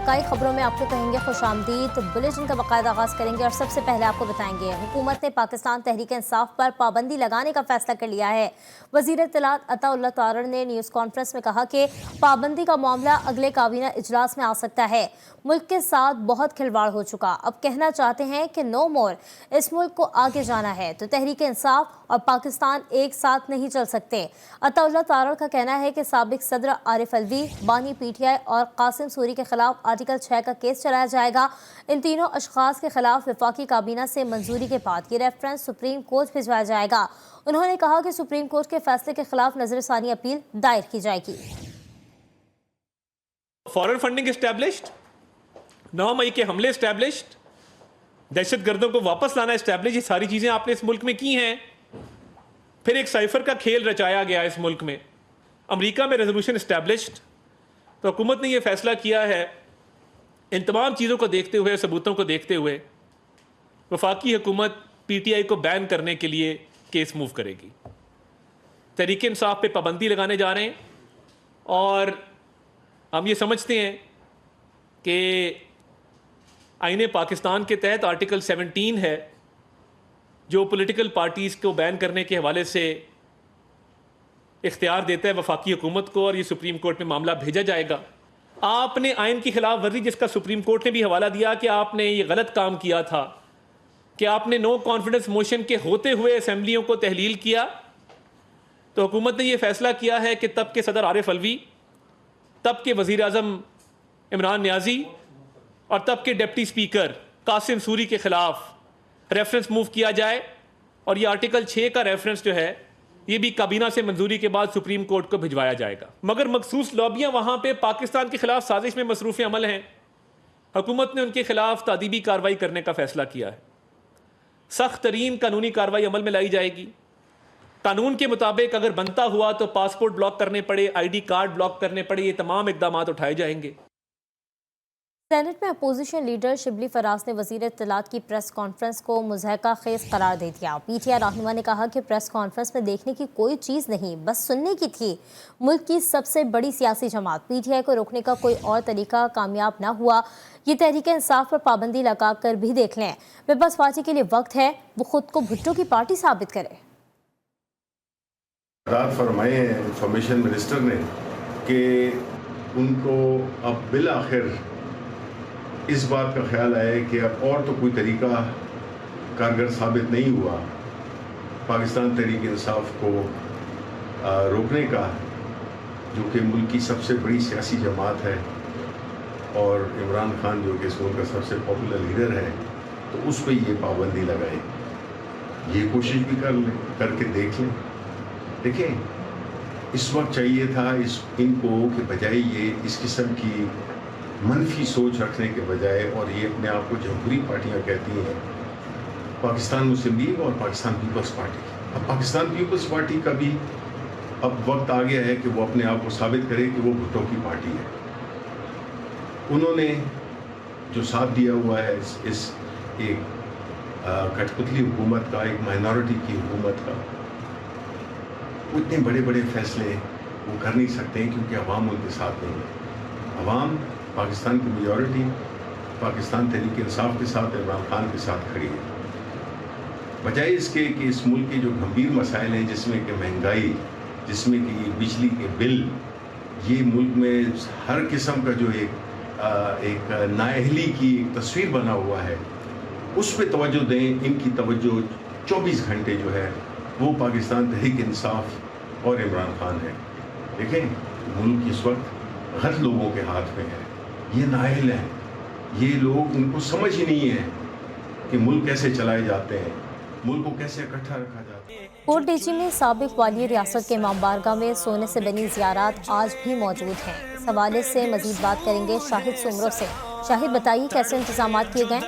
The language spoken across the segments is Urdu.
حقائق خبروں میں آپ کو کہیں گے خوش آمدید۔ بلیٹن کا باقاعدہ آغاز کریں گے اور سب سے پہلے آپ کو بتائیں گے حکومت نے پاکستان تحریک انصاف پر پابندی لگانے کا فیصلہ کر لیا ہے۔ وزیر اطلاعات عطا اللہ طارڑ نے نیوز کانفرنس میں کہا کہ پابندی کا معاملہ اگلے کابینہ اجلاس میں آ سکتا ہے۔ ملک کے ساتھ بہت کھلواڑ ہو چکا، اب کہنا چاہتے ہیں کہ نو مور، اس ملک کو آگے جانا ہے تو تحریک انصاف اور پاکستان ایک ساتھ نہیں چل سکتے۔ عطا اللہ طارڑ کا کہنا ہے کہ سابق صدر عارف الوی، بانی پی ٹی آئی اور قاسم سوری کے خلاف آرٹیکل 6 کا کیس چلایا جائے گا۔ ان تینوں اشخاص کے خلاف وفاقی کابینہ سے منظوری کے بعد یہ ریفرنس سپریم کورٹ بھجوایا جائے گا۔ انہوں نے کہا کہ سپریم کورٹ کے فیصلے کے خلاف نظر ثانی اپیل دائر کی جائے گی۔ فارن فنڈنگ اسٹیبلشڈ، 9 مئی کے حملے اسٹیبلشڈ، دہشت گردوں کو واپس لانا اسٹیبلش، یہ ساری چیزیں آپ نے اس ملک میں کی ہیں۔ پھر ایک سائفر کا کھیل رچایا گیا اس ملک میں، امریکہ میں ریزولوشن اسٹیبلشڈ۔ تو حکومت نے یہ فیصلہ کیا ہے، ان تمام چیزوں کو دیکھتے ہوئے، ثبوتوں کو دیکھتے ہوئے وفاقی حکومت پی ٹی آئی کو بین کرنے کے لیے کیس موو کرے گی۔ تحریک انصاف پہ پابندی لگانے جا رہے ہیں، اور ہم یہ سمجھتے ہیں کہ آئین پاکستان کے تحت آرٹیکل 17 ہے جو پولیٹیکل پارٹیز کو بین کرنے کے حوالے سے اختیار دیتا ہے وفاقی حکومت کو، اور یہ سپریم کورٹ میں معاملہ بھیجا جائے گا۔ آپ نے آئین کی خلاف ورزی، جس کا سپریم کورٹ نے بھی حوالہ دیا کہ آپ نے یہ غلط کام کیا تھا کہ آپ نے نو کانفیڈنس موشن کے ہوتے ہوئے اسمبلیوں کو تحلیل کیا، تو حکومت نے یہ فیصلہ کیا ہے کہ تب کے صدر عارف الوی، تب کے وزیر اعظم عمران نیازی اور تب کے ڈپٹی اسپیکر قاسم سوری کے خلاف ریفرنس موو کیا جائے، اور یہ آرٹیکل 6 کا ریفرنس جو ہے یہ بھی کابینہ سے منظوری کے بعد سپریم کورٹ کو بھجوایا جائے گا۔ مگر مخصوص لابیاں وہاں پہ پاکستان کے خلاف سازش میں مصروف عمل ہیں، حکومت نے ان کے خلاف تادیبی کارروائی کرنے کا فیصلہ کیا ہے۔ سخت ترین قانونی کارروائی عمل میں لائی جائے گی۔ قانون کے مطابق اگر بنتا ہوا تو پاسپورٹ بلاک کرنے پڑے، آئی ڈی کارڈ بلاک کرنے پڑے، یہ تمام اقدامات اٹھائے جائیں گے۔ سینٹ میں اپوزیشن لیڈر شبلی فراز نے وزیر اطلاعات کی پریس کانفرنس کو مضحکہ خیز قرار دے دیا۔ پی ٹی آئی رہنما نے کہا کہ پریس کانفرنس میں دیکھنے کی کوئی چیز نہیں، بس سننے کی تھی۔ ملک کی سب سے بڑی سیاسی جماعت پی ٹی آئی کو روکنے کا کوئی اور طریقہ کامیاب نہ ہوا، یہ تحریک انصاف پر پابندی لگا کر بھی دیکھ لیں۔ پیپلز پارٹی کے لیے وقت ہے وہ خود کو بھٹو کی پارٹی ثابت کرے۔ رات فرمائے ہیں انفارمیشن منسٹر نے کہ ان کو اب بالآخر اس بات کا خیال آیا کہ اب اور تو کوئی طریقہ کارگر ثابت نہیں ہوا پاکستان تحریک انصاف کو روکنے کا، جو کہ ملک کی سب سے بڑی سیاسی جماعت ہے، اور عمران خان جو کہ اس ملک کا سب سے پاپولر لیڈر ہے، تو اس پہ یہ پابندی لگائے۔ یہ کوشش بھی کر کے دیکھ لیں۔ دیکھیں، اس وقت چاہیے تھا ان کو کہ بجائے یہ اس قسم کی منفی سوچ رکھنے کے بجائے، اور یہ اپنے آپ کو جمہوری پارٹیاں کہتی ہیں، پاکستان مسلم لیگ اور پاکستان پیپلز پارٹی، اب پاکستان پیپلز پارٹی کا بھی اب وقت آ گیا ہے کہ وہ اپنے آپ کو ثابت کرے کہ وہ بھٹو کی پارٹی ہے۔ انہوں نے جو ساتھ دیا ہوا ہے اس ایک کٹ پتلی حکومت کا، ایک مائنورٹی کی حکومت کا، وہ اتنے بڑے بڑے فیصلے وہ کر نہیں سکتے ہیں کیونکہ عوام ان کے ساتھ نہیں ہے۔ عوام، پاکستان کی میجورٹی پاکستان تحریک انصاف کے ساتھ، عمران خان کے ساتھ کھڑی ہے۔ بجائے اس کے کہ اس ملک کے جو گھمبیر مسائل ہیں، جس میں کہ مہنگائی، جس میں کہ بجلی کے بل، یہ ملک میں ہر قسم کا جو ایک نااہلی کی ایک تصویر بنا ہوا ہے، اس پہ توجہ دیں۔ ان کی توجہ 24 گھنٹے جو ہے وہ پاکستان تحریک انصاف اور عمران خان ہے۔ دیکھیں، ملک اس وقت غلط لوگوں کے ہاتھ میں ہے، یہ نااہل ہیں، یہ لوگ، ان کو سمجھ ہی نہیں ہے کہ ملک کیسے چلائے جاتے ہیں، ملک کو کیسے اکٹھا رکھا جاتا ہے۔ کوٹ ڈیچی میں سابق والی ریاست کے امام بارگاہ میں سونے سے بنی زیارات آج بھی موجود ہیں۔ اس حوالے سے مزید بات کریں گے شاہد سمرو سے۔ شاہد، بتائیے کیسے انتظامات کیے گئے؟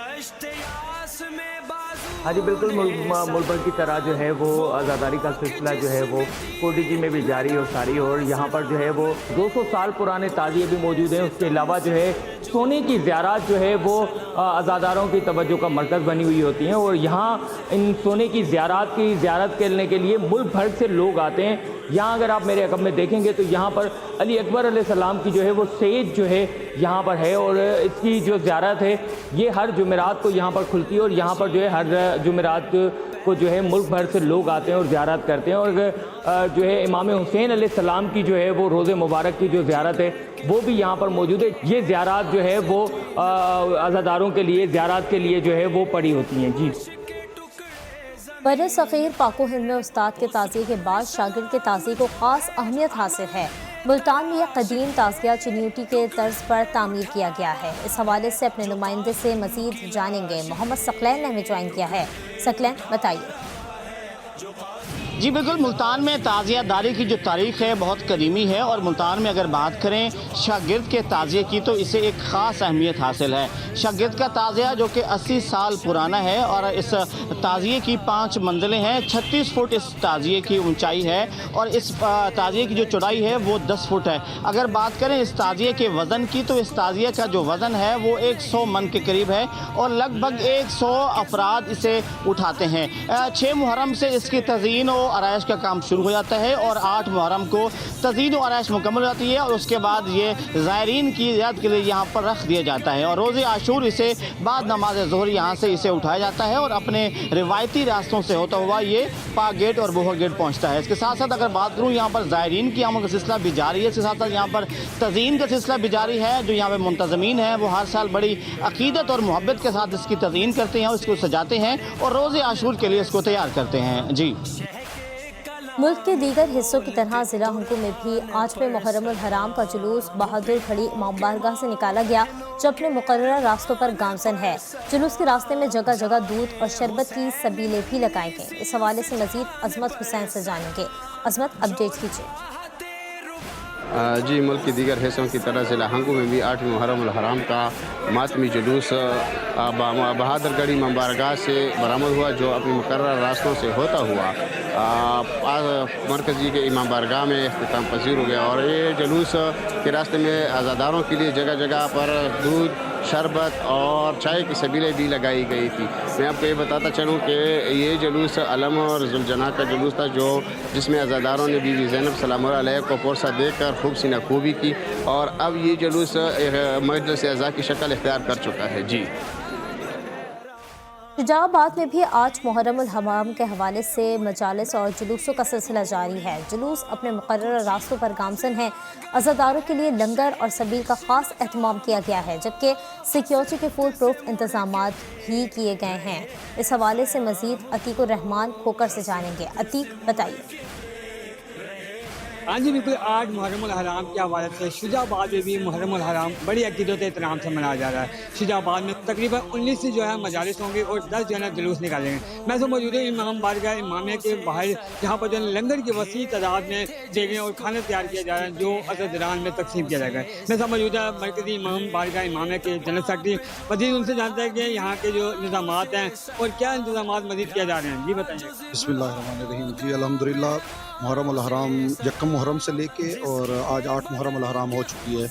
ہاں جی بالکل، ملک کی طرح جو ہے وہ آزاداری کا سلسلہ جو ہے وہ کوٹی جی میں بھی جاری اور ساری، اور یہاں پر جو ہے وہ 200 سال پرانے تعزیے بھی موجود ہیں۔ اس کے علاوہ جو ہے سونے کی زیارات جو ہے وہ عزاداروں کی توجہ کا مرکز بنی ہوئی ہوتی ہیں، اور یہاں ان سونے کی زیارت کرنے کے لیے ملک بھر سے لوگ آتے ہیں۔ یہاں اگر آپ میرے عقب میں دیکھیں گے تو یہاں پر علی اکبر علیہ السلام کی جو ہے وہ سیج جو ہے یہاں پر ہے، اور اس کی جو زیارت ہے یہ ہر جمعرات کو یہاں پر کھلتی ہے، اور یہاں پر جو ہے ہر جمعرات کو جو ہے ملک بھر سے لوگ آتے ہیں اور زیارت کرتے ہیں۔ اور جو ہے امام حسین علیہ السلام کی جو ہے وہ روضہ مبارک کی جو زیارت ہے وہ بھی یہاں پر موجود ہے۔ یہ زیارات جو ہے وہ عزاداروں کے لیے زیارات کے لیے جو ہے وہ پڑی ہوتی ہیں۔ جی بر صغیر پاک و ہند میں استاد کے تعزیے کے بعد شاگرد کے تعزیے کو خاص اہمیت حاصل ہے۔ ملتان میں یہ قدیم تعزیہ چنیوٹی کے طرز پر تعمیر کیا گیا ہے۔ اس حوالے سے اپنے نمائندے سے مزید جانیں گے۔ محمد ثقلین نے ہمیں جوائن کیا ہے۔ ثقلین بتائیے۔ جی بالکل، ملتان میں تعزیہ داری کی جو تاریخ ہے بہت قدیمی ہے، اور ملتان میں اگر بات کریں شاگرد کے تعزیے کی تو اسے ایک خاص اہمیت حاصل ہے۔ شاگرد کا تعزیہ جو کہ 80 سال پرانا ہے، اور اس تعزیے کی 5 منزلیں ہیں، 36 فٹ اس تعزیے کی اونچائی ہے، اور اس تعزیے کی جو چوڑائی ہے وہ 10 فٹ ہے۔ اگر بات کریں اس تعزیے کے وزن کی تو اس تعزیے کا جو وزن ہے وہ 100 من کے قریب ہے، اور لگ بھگ 100 افراد اسے اٹھاتے ہیں۔ 6 محرم سے اس کی تزئین و آرائش کا کام شروع ہو جاتا ہے، اور 8 محرم کو تزئین و آرائش مکمل ہو جاتی ہے، اور اس کے بعد یہ زائرین کی زیارت کے لیے یہاں پر رکھ دیا جاتا ہے، اور روز عاشور اسے بعد نماز ظہر یہاں سے اسے اٹھایا جاتا ہے، اور اپنے روایتی راستوں سے ہوتا ہوا یہ پاک گیٹ اور بوہر گیٹ پہنچتا ہے۔ اس کے ساتھ ساتھ اگر بات کروں یہاں پر زائرین کی آمد کا سلسلہ بھی جاری ہے، اس کے ساتھ ساتھ یہاں پر تزئین کا سلسلہ بھی جاری ہے۔ جو یہاں پہ منتظمین ہیں وہ ہر سال بڑی عقیدت اور محبت کے ساتھ اس کی تزئین کرتے ہیں، اور اس کو سجاتے ہیں، اور روز عاشور کے لیے اس کو تیار کرتے ہیں۔ جی ملک کے دیگر حصوں کی طرح ضلع ہنگو میں بھی 8ویں محرم الحرام کا جلوس بہادر کھڑی امام بارگاہ سے نکالا گیا، جو اپنے مقررہ راستوں پر گامزن ہے۔ جلوس کے راستے میں جگہ جگہ دودھ اور شربت کی سبیلیں بھی لگائی گئیں۔ اس حوالے سے مزید عظمت حسین سے جانیں گے۔ عظمت اپڈیٹ کیجیے۔ جی ملک کی دیگر حصوں کی طرح ضلع ہنگو میں بھی 8ویں محرم الحرام کا ماتمی جلوس بہادر گڑھی امام بارگاہ سے برآمد ہوا، جو اپنے مقررہ راستوں سے ہوتا ہوا مرکزی کے امام بارگاہ میں اختتام پذیر ہو گیا، اور یہ جلوس کے راستے میں عزاداروں کے لیے جگہ جگہ پر دودھ، شربت اور چائے کی سبیلیں بھی لگائی گئی تھی۔ میں آپ کو یہ بتاتا چلوں کہ یہ جلوس علم اور ذوالجناح کا جلوس تھا، جس میں عزاداروں نے بی بی زینب سلام اللہ علیہ کو پورسا دے کر خوب سینہ خوبی کی، اور اب یہ جلوس مجلس اعزاز کی شکل اختیار کر چکا ہے۔ جی شجاع آباد میں بھی 8 محرم الحرام کے حوالے سے مجالس اور جلوسوں کا سلسلہ جاری ہے۔ جلوس اپنے مقررہ راستوں پر گامزن ہیں۔ عزاداروں کے لیے لنگر اور سبیل کا خاص اہتمام کیا گیا ہے، جبکہ سیکیورٹی کے فول پروف انتظامات بھی کیے گئے ہیں۔ اس حوالے سے مزید عتیق الرحمان کھوکر سے جانیں گے۔ عتیق بتائیے۔ ہاں جی بالکل، آج محرم الحرام کے حوالے سے شجاع آباد میں بھی محرم الحرام بڑی عقیدت احترام سے منایا جا رہا ہے۔ شجاع آباد میں تقریباً 19 جو ہے مجالس ہوں گے، اور 10 جو ہے جلوس نکالیں گے۔ میں تو موجود ہوں امام بارگاہ امامیہ کے باہر، جہاں پر جو لنگر کی وسیع تعداد میں دیگیں اور کھانا تیار کیا جا رہا ہے، جو عزاداران میں تقسیم کیا جائے گا۔ میں تو موجود ہے مرکزی امام بارگاہ امامیہ کے جنرل سیکرٹری، مزید ان سے جانتا ہے کہ یہاں کے جو انتظامات ہیں اور کیا انتظامات مزید کیا جا رہے ہیں۔ جی بتائیے۔ بسم اللہ الرحمن الرحیم۔ جی الحمدللہ، محرم الحرام یکم محرم سے لے کے اور آج 8 محرم الحرام ہو چکی ہے،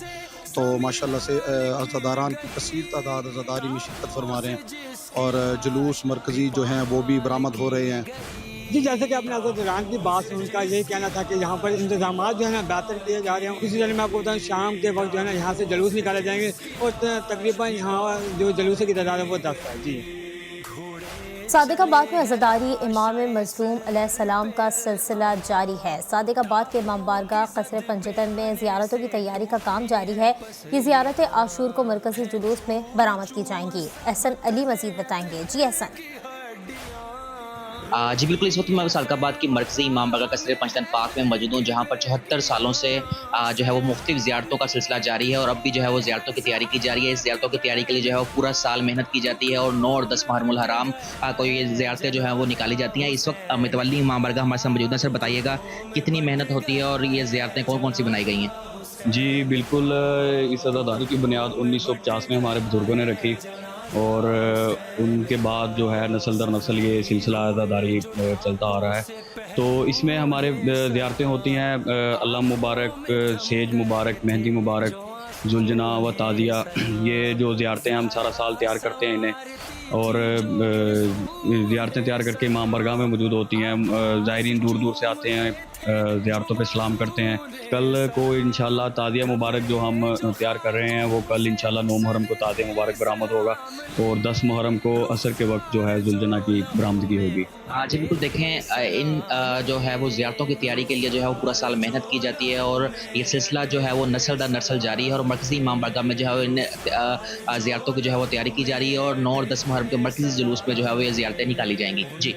تو ماشاءاللہ سے عزاداران کی کثیر تعداد عزاداری میں شرکت فرما رہے ہیں، اور جلوس مرکزی جو ہیں وہ بھی برآمد ہو رہے ہیں۔ جی جیسے کہ اپنے عزاداران کی بات سن کا یہ کہنا تھا کہ یہاں پر انتظامات جو ہے نا بہتر کیے جا رہے ہیں۔ اسی طرح میں آپ کو بتاؤں شام کے وقت جو ہے نا یہاں سے جلوس نکالے جائیں گے، اور تقریباً یہاں جو جلوس کی تعداد ہے وہ 10 ہے۔ جی صادق آباد میں عزاداری امام مظلوم علیہ السلام کا سلسلہ جاری ہے۔ صادق آباد کے امام بارگاہ قصر پنجتن میں زیارتوں کی تیاری کا کام جاری ہے۔ یہ زیارتیں عاشور کو مرکزی جلوس میں برآمد کی جائیں گی۔ احسن علی مزید بتائیں گے۔ جی احسن۔ جی بالکل، اس وقت میں صادق آباد کی مرکزی امام بارگاہ قصر پنجتن پاک میں موجود ہوں، جہاں پر 74 سالوں سے جو ہے وہ مختلف زیارتوں کا سلسلہ جاری ہے، اور اب بھی جو ہے وہ زیارتوں کی تیاری کی جا رہی ہے۔ اس زیارتوں کی تیاری کے لیے جو ہے وہ پورا سال محنت کی جاتی ہے، اور 9 اور 10 محرم الحرام کو یہ زیارتیں جو ہیں وہ نکالی جاتی ہیں۔ اس وقت متولی امام بارگاہ ہمارے ساتھ موجود ہیں۔ سر بتائیے گا کتنی محنت ہوتی ہے، اور یہ زیارتیں کون کون سی بنائی گئی ہیں؟ جی بالکل، اس عزاداری کی بنیاد 1950 میں ہمارے بزرگوں نے رکھی، اور ان کے بعد جو ہے نسل در نسل یہ سلسلہ عزاداری چلتا آ رہا ہے. تو اس میں ہمارے زیارتیں ہوتی ہیں اللہ مبارک، سیج مبارک، مہندی مبارک، زلجنا و تعزیہ. یہ جو زیارتیں ہم سارا سال تیار کرتے ہیں انہیں، اور زیارتیں تیار کر کے امام بارگاہ میں موجود ہوتی ہیں. زائرین دور دور سے آتے ہیں، زیارتوں پہ سلام کرتے ہیں. کل کو انشاءاللہ تعزیہ مبارک جو ہم تیار کر رہے ہیں وہ کل انشاءاللہ 9 محرم کو تعزیہ مبارک برآمد ہوگا، اور 10 محرم کو عصر کے وقت جو ہے زلجنا کی برآمدگی ہوگی. جی بالکل، دیکھیں ان جو ہے وہ زیارتوں کی تیاری کے لیے جو ہے وہ پورا سال محنت کی جاتی ہے، اور یہ سلسلہ جو ہے وہ نسل در نسل جاری ہے، اور مرکزی امام بارگاہ میں جو ہے ان زیارتوں کی جو ہے وہ تیاری کی جا رہی ہے، اور 9 اور 10 محرم کے مرکزی جلوس میں جو ہے وہ یہ زیارتیں نکالی جائیں گی. جی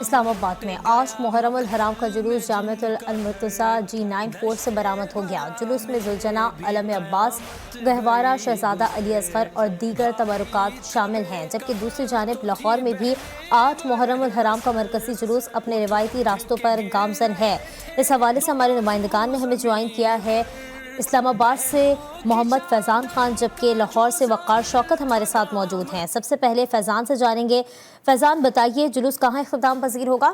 اسلام آباد میں آج محرم الحرام کا جلوس جامعۃ المرتضیٰ G94 سے برآمد ہو گیا. جلوس میں زلجنا، علم عباس، گہوارہ، شہزادہ علی اصغر اور دیگر تبرکات شامل ہیں، جبکہ دوسری جانب لاہور میں بھی 8 محرم الحرام کا مرکزی جلوس اپنے روایتی راستوں پر گامزن ہے. اس حوالے سے ہمارے نمائندگان نے ہمیں جوائن کیا ہے. اسلام آباد سے محمد فیضان خان، جبکہ لاہور سے وقار شوکت ہمارے ساتھ موجود ہیں. سب سے پہلے فیضان سے جانیں گے. فیضان، بتائیے جلوس کہاں اختتام پذیر ہوگا؟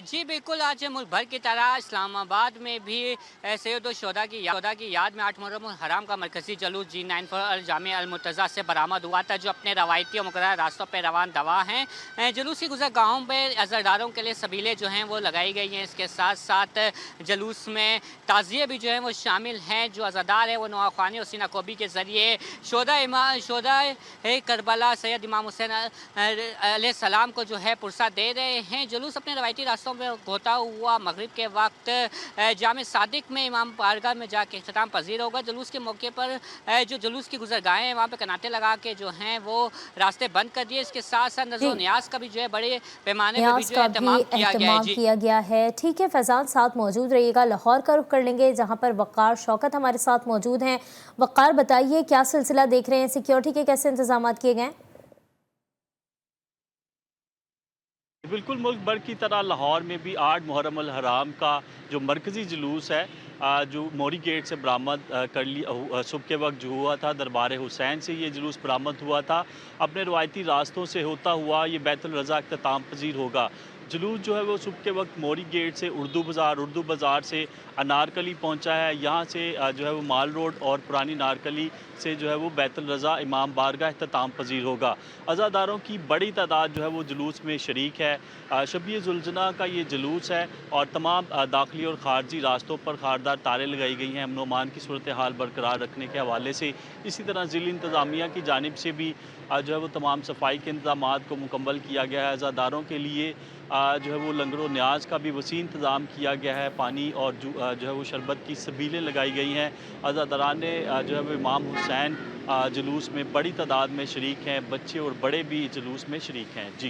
جی بالکل، آج ملک بھر کی طرح اسلام آباد میں بھی سید الشہداء کی یاد میں 8 محرم الحرام کا مرکزی جلوس G94 جامع المرتضیٰ سے برآمد ہوا تھا، جو اپنے روایتی اور مقررہ راستوں پہ روان دوا ہیں. جلوس کی گزرگاہوں پہ عزاداروں کے لیے سبیلیں جو ہیں وہ لگائی گئی ہیں. اس کے ساتھ ساتھ جلوس میں تعزیے بھی جو ہیں وہ شامل ہیں. جو عزادار ہیں وہ نواخوانی اور سینہ کوبی کے ذریعے شہداء کربلا سید امام حسین علیہ السلام کو جو ہے پرسہ دے رہے ہیں. جلوس اپنے روایتی راستوں میں ہوتا ہوا مغرب کے وقت جامع صادق میں امام بارگاہ میں جا کے اختتام پذیر ہوگا. جلوس کے موقع پر جو جلوس کی گزرگاہیں ہیں وہاں پہ کناٹے لگا کے جو ہیں وہ راستے بند کر دیے. اس کے ساتھ ساتھ نذر و نیاز کا بھی جو ہے بڑے پیمانے پہ بھی جو ہے اہتمام کیا گیا ہے. ٹھیک ہے فیضان، ساتھ موجود رہیے گا. لاہور کا رخ کر لیں گے جہاں پر وقار شوکت ہمارے ساتھ موجود ہیں. وقار، بتائیے کیا سلسلہ دیکھ رہے ہیں؟ سیکیورٹی کے کیسے انتظامات کیے گئے؟ بالکل، ملک بھر کی طرح لاہور میں بھی 8 محرم الحرام کا جو مرکزی جلوس ہے جو موری گیٹ سے برآمد کر لیا. صبح کے وقت جو ہوا تھا دربار حسین سے یہ جلوس برآمد ہوا تھا. اپنے روایتی راستوں سے ہوتا ہوا یہ بیت الرضا اختتام پذیر ہوگا. جلوس جو ہے وہ صبح کے وقت موری گیٹ سے اردو بازار سے انارکلی پہنچا ہے. یہاں سے جو ہے وہ مال روڈ اور پرانی نارکلی سے جو ہے وہ بیت الرضا امام بارگاہ اختتام پذیر ہوگا. عزاداروں کی بڑی تعداد جو ہے وہ جلوس میں شریک ہے. شبیہ زلجنا کا یہ جلوس ہے، اور تمام داخلی اور خارجی راستوں پر خاردار تاریں لگائی گئی ہیں امن و امان کی صورتحال برقرار رکھنے کے حوالے سے. اسی طرح ضلع انتظامیہ کی جانب سے بھی جو ہے وہ تمام صفائی کے انتظامات کو مکمل کیا گیا ہے. عزاداروں کے لیے جو ہے وہ لنگر و نیاز کا بھی وسیع انتظام کیا گیا ہے. پانی اور جو ہے وہ شربت کی سبیلیں لگائی گئی ہیں. عزاداران جو ہے وہ امام حسین جلوس میں بڑی تعداد میں شریک ہیں. بچے اور بڑے بھی جلوس میں شریک ہیں. جی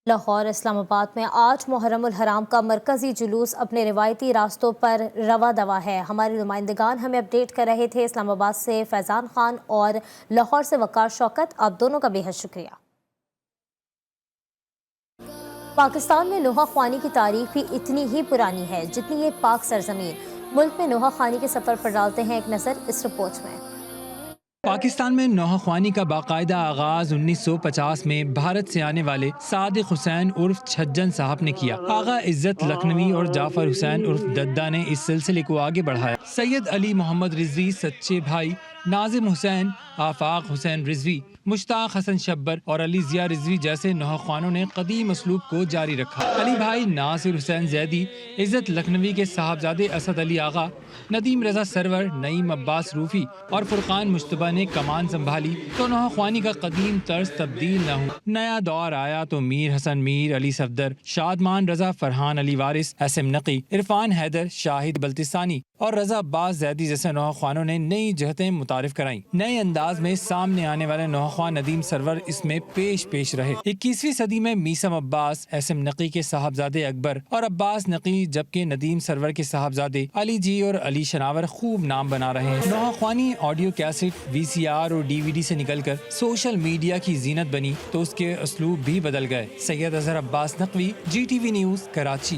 لاہور، اسلام آباد میں 8 محرم الحرام کا مرکزی جلوس اپنے روایتی راستوں پر رواں دوا ہے. ہمارے نمائندگان ہمیں اپڈیٹ کر رہے تھے. اسلام آباد سے فیضان خان اور لاہور سے وقار شوکت، آپ دونوں کا بے حد شکریہ. پاکستان میں نوحہ خوانی کی تاریخ بھی اتنی ہی پرانی ہے جتنی یہ پاک سرزمین. ملک میں نوحہ خوانی کے سفر پر ڈالتے ہیں ایک نظر اس رپورٹ میں. پاکستان میں نوحہ خوانی کا باقاعدہ آغاز 1950 میں بھارت سے آنے والے صادق حسین عرف چھجن صاحب نے کیا. آغا عزت لکھنوی اور جعفر حسین عرف ددہ نے اس سلسلے کو آگے بڑھایا. سید علی محمد رضوی، سچے بھائی، ناظم حسین، آفاق حسین رضوی، مشتاق حسن شبر اور علی ضیاء رضوی جیسے نوحہ خوانوں نے قدیم اسلوب کو جاری رکھا. علی بھائی ناصر حسین زیدی، عزت لکھنوی کے صاحبزادے اسد علی آغا، ندیم رضا سرور، نعیم عباس روفی اور فرقان مجتبیٰ نے کمان سنبھالی تو نوحہ خوانی کا قدیم طرز تبدیل نہ ہوا. نیا دور آیا تو میر حسن میر، علی صفدر، شادمان رضا، فرحان علی وارث، اسم نقی، عرفان حیدر، شاہد بلتستانی اور رضا عباس زیدی جیسے نوحہ خوانوں نے نئی جہتیں متعارف کرائیں. نئے انداز میں سامنے آنے والے نوحہ خوان ندیم سرور اس میں پیش رہے. 21ویں صدی میں میثم عباس، اسم نقی کے صاحبزادے اکبر اور عباس نقی، جبکہ ندیم سرور کے صاحبزادے علی جی اور علی شناور خوب نام بنا رہے ہیں. نوحہ خوانی آڈیو کیسٹ، VCR اور DVD سے نکل کر سوشل میڈیا کی زینت بنی تو اس کے اسلوب بھی بدل گئے. سید اظہر عباس نقوی، GTV نیوز، کراچی.